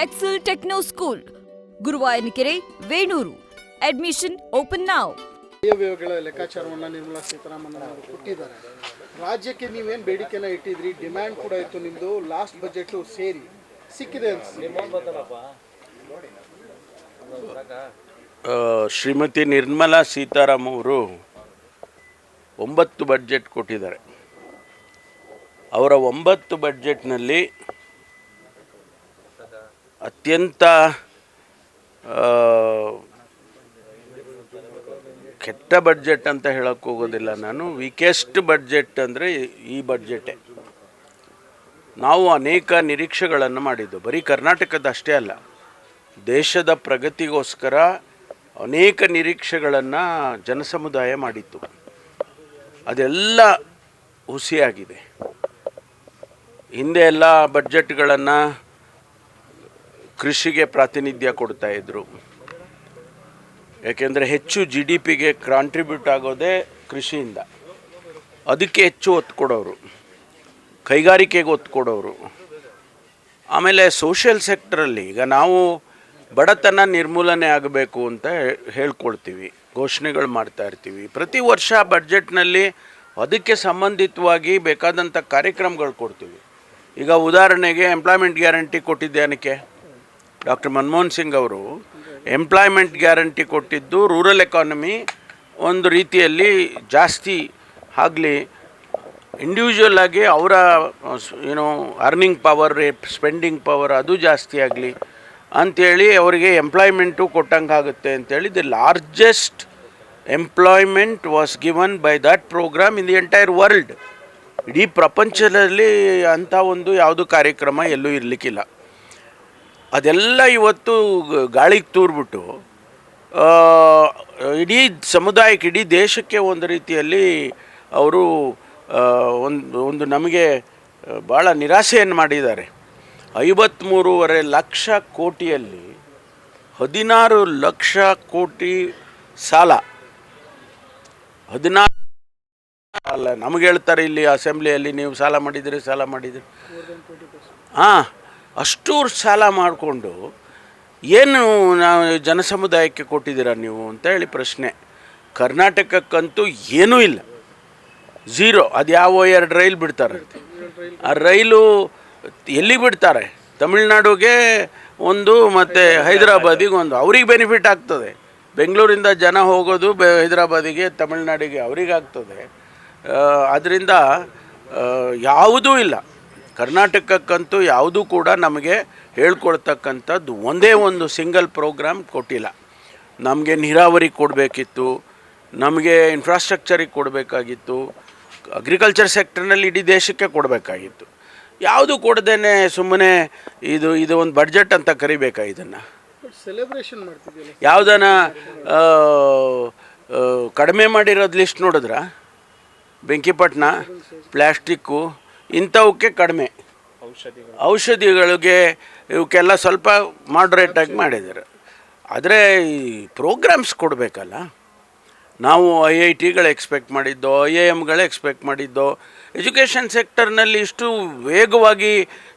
Excel Techno School, Guruvayanakere, Venur. Admission open now. ಆಯವ್ಯಯಗಳ ಲೆಕ್ಕಾಚಾರವನ್ನು ನಿರ್ಮಲಾ ಸೀತಾರಾಮನ್ ಅವರು ಕೊಟ್ಟಿದ್ದಾರೆ. ರಾಜ್ಯಕ್ಕೆ ನೀವೇನು ಬೇಡಿಕೆನ ಇಟ್ಟಿದ್ರಿ, ಡಿಮ್ಯಾಂಡ್ ಕೂಡ ಇತ್ತು ನಿಮ್ಮದು, ಲಾಸ್ಟ್ ಬಜೆಟು ಸೇರಿ ಸಿಕ್ಕಿದೆ ಶ್ರೀಮತಿ ನಿರ್ಮಲಾ ಸೀತಾರಾಮನ್ ಅವರು 9 ಬಡ್ಜೆಟ್ ಕೊಟ್ಟಿದ್ದಾರೆ. ಅವರ 9 ಬಡ್ಜೆಟ್ನಲ್ಲಿ ಅತ್ಯಂತ ಕೆಟ್ಟ ಬಡ್ಜೆಟ್ ಅಂತ ಹೇಳಕ್ಕೆ ಹೋಗೋದಿಲ್ಲ ನಾನು. ವೀಕೆಸ್ಟ್ ಬಡ್ಜೆಟ್ ಅಂದರೆ ಈ ಬಡ್ಜೆಟೇ. ನಾವು ಅನೇಕ ನಿರೀಕ್ಷೆಗಳನ್ನು ಮಾಡಿದ್ದು, ಬರೀ ಕರ್ನಾಟಕದ ಅಷ್ಟೇ ಅಲ್ಲ, ದೇಶದ ಪ್ರಗತಿಗೋಸ್ಕರ ಅನೇಕ ನಿರೀಕ್ಷೆಗಳನ್ನು ಜನಸಮುದಾಯ ಮಾಡಿತ್ತು. ಅದೆಲ್ಲ ಹುಸಿಯಾಗಿದೆ. ಹಿಂದೆ ಎಲ್ಲ ಬಡ್ಜೆಟ್ಗಳನ್ನು ಕೃಷಿಗೆ ಪ್ರಾತಿನಿಧ್ಯ ಕೊಡ್ತಾಯಿದ್ರು. ಯಾಕೆಂದರೆ ಹೆಚ್ಚು GDPಗೆ ಕಾಂಟ್ರಿಬ್ಯೂಟ್ ಆಗೋದೇ ಕೃಷಿಯಿಂದ. ಅದಕ್ಕೆ ಹೆಚ್ಚು ಒತ್ತು ಕೊಡೋರು, ಕೈಗಾರಿಕೆಗೆ ಒತ್ತು ಕೊಡೋರು. ಆಮೇಲೆ ಸೋಷಿಯಲ್ ಸೆಕ್ಟರಲ್ಲಿ ಈಗ ನಾವು ಬಡತನ ನಿರ್ಮೂಲನೆ ಆಗಬೇಕು ಅಂತ ಹೇಳ್ಕೊಳ್ತೀವಿ, ಘೋಷಣೆಗಳು ಮಾಡ್ತಾ ಇರ್ತೀವಿ. ಪ್ರತಿ ವರ್ಷ ಬಡ್ಜೆಟ್ನಲ್ಲಿ ಅದಕ್ಕೆ ಸಂಬಂಧಿತವಾಗಿ ಬೇಕಾದಂಥ ಕಾರ್ಯಕ್ರಮಗಳು ಕೊಡ್ತೀವಿ. ಈಗ ಉದಾಹರಣೆಗೆ ಎಂಪ್ಲಾಯ್ಮೆಂಟ್ ಗ್ಯಾರಂಟಿ ಕೊಟ್ಟಿದ್ದೇನಕ್ಕೆ? ಡಾಕ್ಟರ್ ಮನಮೋಹನ್ ಸಿಂಗ್ ಅವರು ಎಂಪ್ಲಾಯ್ಮೆಂಟ್ ಗ್ಯಾರಂಟಿ ಕೊಟ್ಟಿದ್ದು ರೂರಲ್ ಎಕಾನಮಿ ಒಂದು ರೀತಿಯಲ್ಲಿ ಜಾಸ್ತಿ ಆಗಲಿ, ಇಂಡಿವಿಜುವಲ್ ಆಗಿ ಅವರ ಅರ್ನಿಂಗ್ ಪವರ್, ಸ್ಪೆಂಡಿಂಗ್ ಪವರ್ ಅದು ಜಾಸ್ತಿ ಆಗಲಿ ಅಂಥೇಳಿ ಅವರಿಗೆ ಎಂಪ್ಲಾಯ್ಮೆಂಟು ಕೊಟ್ಟಂಗೆ ಆಗುತ್ತೆ ಅಂಥೇಳಿ the largest employment was given by that program in the entire world. ಇಡೀ ಪ್ರಪಂಚದಲ್ಲಿ ಅಂಥ ಒಂದು ಯಾವುದು ಕಾರ್ಯಕ್ರಮ ಎಲ್ಲೂ ಇರಲಿಕ್ಕಿಲ್ಲ. ಅದೆಲ್ಲ ಇವತ್ತು ಗಾಳಿಗೆ ತೂರ್ಬಿಟ್ಟು ಇಡೀ ಸಮುದಾಯಕ್ಕೆ, ಇಡೀ ದೇಶಕ್ಕೆ ಒಂದು ರೀತಿಯಲ್ಲಿ ಅವರು ಒಂದು ನಮಗೆ ಭಾಳ ನಿರಾಸೆಯನ್ನು ಮಾಡಿದ್ದಾರೆ. 53.5 ಲಕ್ಷ ಕೋಟಿಯಲ್ಲಿ 16 ಲಕ್ಷ ಕೋಟಿ ಸಾಲ. 16 ಅಲ್ಲ, ನಮಗೆ ಹೇಳ್ತಾರೆ ಇಲ್ಲಿ ಅಸೆಂಬ್ಲಿಯಲ್ಲಿ, ನೀವು ಸಾಲ ಮಾಡಿದಿರಿ. ಹಾಂ, ಅಷ್ಟು ಸಾಲ ಮಾಡಿಕೊಂಡು ಏನು ನಾವು ಜನಸಮುದಾಯಕ್ಕೆ ಕೊಟ್ಟಿದ್ದೀರಾ ನೀವು ಅಂತ ಹೇಳಿ ಪ್ರಶ್ನೆ. ಕರ್ನಾಟಕಕ್ಕಂತೂ ಏನೂ ಇಲ್ಲ, ಝೀರೋ. ಅದು ಯಾವ 2 ರೈಲು ಬಿಡ್ತಾರೆ, ಆ ರೈಲು ಎಲ್ಲಿಗೆ ಬಿಡ್ತಾರೆ? ತಮಿಳ್ನಾಡುಗೆ ಒಂದು ಮತ್ತು ಹೈದರಾಬಾದಿಗೆ ಒಂದು. ಅವ್ರಿಗೆ ಬೆನಿಫಿಟ್ ಆಗ್ತದೆ. ಬೆಂಗಳೂರಿಂದ ಜನ ಹೋಗೋದು ಹೈದರಾಬಾದಿಗೆ, ತಮಿಳ್ನಾಡಿಗೆ ಅವ್ರಿಗೆ ಆಗ್ತದೆ. ಅದರಿಂದ ಯಾವುದೂ ಇಲ್ಲ. ಕರ್ನಾಟಕಕ್ಕಂತೂ ಯಾವುದೂ ಕೂಡ ನಮಗೆ ಹೇಳ್ಕೊಳ್ತಕ್ಕಂಥದ್ದು ಒಂದೇ ಒಂದು ಸಿಂಗಲ್ ಪ್ರೋಗ್ರಾಮ್ ಕೊಟ್ಟಿಲ್ಲ. ನಮಗೆ ನೀರಾವರಿ ಕೊಡಬೇಕಿತ್ತು, ನಮಗೆ ಇನ್ಫ್ರಾಸ್ಟ್ರಕ್ಚರಿಗೆ ಕೊಡಬೇಕಾಗಿತ್ತು, ಅಗ್ರಿಕಲ್ಚರ್ ಸೆಕ್ಟರ್ನಲ್ಲಿ ಇಡೀ ದೇಶಕ್ಕೆ ಕೊಡಬೇಕಾಗಿತ್ತು. ಯಾವುದು ಕೊಡದೇನೆ ಸುಮ್ಮನೆ ಇದು ಒಂದು ಬಡ್ಜೆಟ್ ಅಂತ ಕರಿಬೇಕಾ? ಇದನ್ನು ಸೆಲೆಬ್ರೇಷನ್ ಮಾಡ್ತಿದ್ದೀವಿ. ಯಾವುದನ್ನ ಕಡಿಮೆ ಮಾಡಿರೋದು ಲಿಸ್ಟ್ ನೋಡಿದ್ರ? ಬೆಂಕಿಪಟ್ಟಣ, ಪ್ಲ್ಯಾಸ್ಟಿಕ್ಕು, ಇಂಥವಕ್ಕೆ ಕಡಿಮೆ. ಔಷಧಿಗಳಿಗೆ ಇವಕ್ಕೆಲ್ಲ ಸ್ವಲ್ಪ ಮಾಡ್ರೇಟಾಗಿ ಮಾಡಿದ್ದಾರೆ. ಆದರೆ ಈ ಪ್ರೋಗ್ರಾಮ್ಸ್ ಕೊಡಬೇಕಲ್ಲ. ನಾವು IITಗಳು ಎಕ್ಸ್ಪೆಕ್ಟ್ ಮಾಡಿದ್ದೋ, IIMಗಳು ಎಕ್ಸ್ಪೆಕ್ಟ್ ಮಾಡಿದ್ದೋ. ಎಜುಕೇಷನ್ ಸೆಕ್ಟರ್ನಲ್ಲಿ ಇಷ್ಟು ವೇಗವಾಗಿ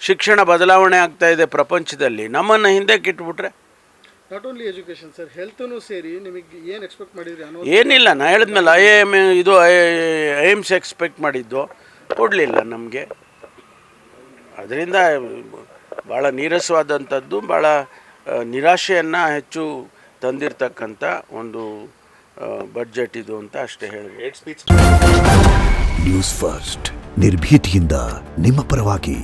ಶಿಕ್ಷಣ ಬದಲಾವಣೆ ಆಗ್ತಾಯಿದೆ ಪ್ರಪಂಚದಲ್ಲಿ, ನಮ್ಮನ್ನು ಹಿಂದೆ ಕಿಟ್ಬಿಟ್ರೆ. ನಾಟ್ ಓನ್ಲಿ ಎಜುಕೇಷನ್ ಸರ್, ಹೆಲ್ತೂ ಸೇರಿ ನಿಮಗೆ ಏನು ಎಕ್ಸ್ಪೆಕ್ಟ್ ಮಾಡಿದ್ರಿ? ಏನಿಲ್ಲ, ನಾನು ಹೇಳಿದ್ಮೇಲೆ IIMS ಎಕ್ಸ್ಪೆಕ್ಟ್ ಮಾಡಿದ್ದು ಕೊಡಲಿಲ್ಲ ನಮಗೆ. ಅದರಿಂದ ಭಾಳ ನೀರಸವಾದಂಥದ್ದು, ಭಾಳ ನಿರಾಶೆಯನ್ನು ಹೆಚ್ಚು ತಂದಿರತಕ್ಕಂಥ ಒಂದು ಬಡ್ಜೆಟ್ ಇದು ಅಂತ ಅಷ್ಟೇ ಹೇಳಬೇಕು. ನ್ಯೂಸ್ ಫಸ್ಟ್, ನಿರ್ಭೀತಿಯಿಂದ ನಿಮ್ಮ ಪರವಾಗಿ.